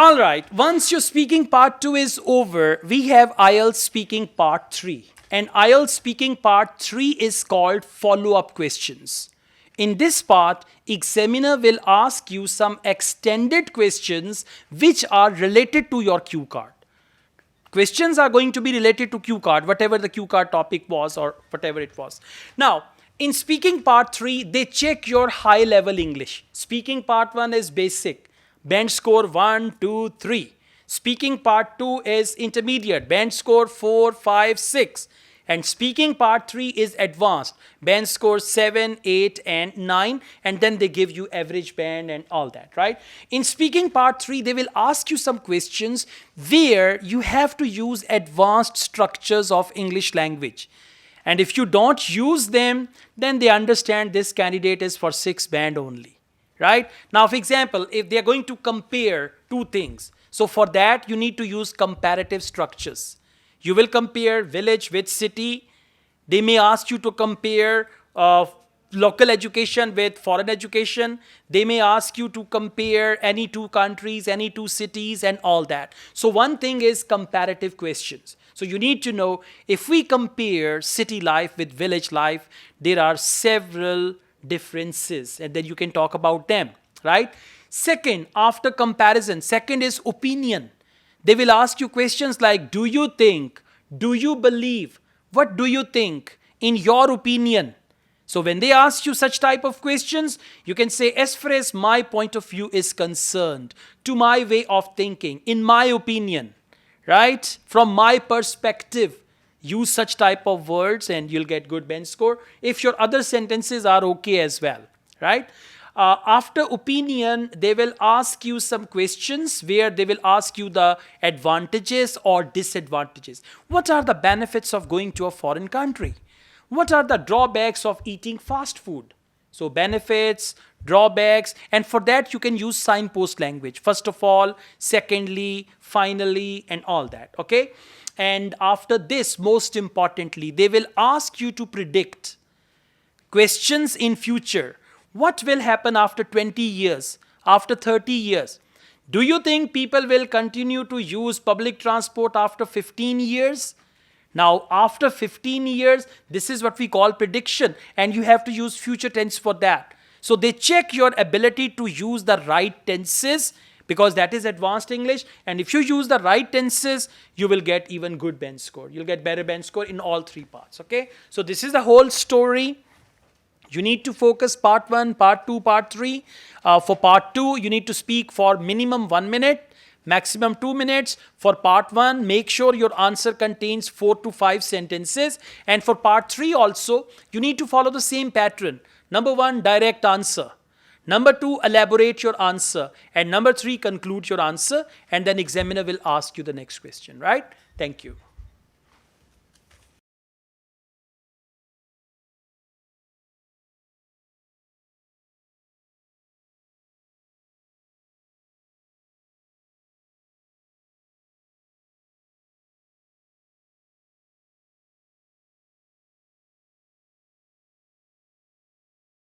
All right, once your speaking part 2 is over, we have IELTS speaking part 3. And IELTS speaking part 3 is called follow-up questions. In this part, examiner will ask you some extended questions which are related to your cue card. Questions are going to be related to cue card, whatever the cue card topic was or whatever it was. Now, in speaking part 3, they check your high level English. Speaking part 1 is basic. Band score 1, 2, 3. Speaking part 2 is intermediate. Band score 4, 5, 6. And speaking part 3 is advanced. Band score 7, 8 and 9. And then they give you average band and all that, right? In speaking part 3, they will ask you some questions where you have to use advanced structures of English language. And if you don't use them, then they understand this candidate is for 6 band only. Right? Now, for example, if they are going to compare two things, so for that, you need to use comparative structures. You will compare village with city. They may ask you to compare local education with foreign education. They may ask you to compare any two countries, any two cities and all that. So one thing is comparative questions. So you need to know if we compare city life with village life, there are several differences and then you can talk about them, right? Second, after comparison, second is opinion. They will ask you questions like, do you think, do you believe, what do you think, in your opinion? So when they ask you such type of questions, you can say, as far as my point of view is concerned, to my way of thinking, in my opinion, right? From my perspective. Use such type of words and you'll get good band score if your other sentences are okay as well, right? After opinion, they will ask you some questions where they will ask you the advantages or disadvantages. What are the benefits of going to a foreign country? What are the drawbacks of eating fast food? So benefits, drawbacks, and for that you can use signpost language. First of all, secondly, finally, and all that, okay? And after this, most importantly, they will ask you to predict questions in future. What will happen after 20 years, after 30 years? Do you think people will continue to use public transport after 15 years? Now, after 15 years, this is what we call prediction, and you have to use future tense for that. So they check your ability to use the right tenses because that is advanced English. And if you use the right tenses, you will get even good band score. You'll get better band score in all three parts, okay? So this is the whole story. You need to focus part 1, part 2, part 3. For part 2, you need to speak for minimum 1 minute, maximum 2 minutes. For part 1, make sure your answer contains 4 to 5 sentences. And for part 3 also, you need to follow the same pattern. Number 1, direct answer. Number 2, elaborate your answer. And number 3, conclude your answer. And then examiner will ask you the next question, right? Thank you.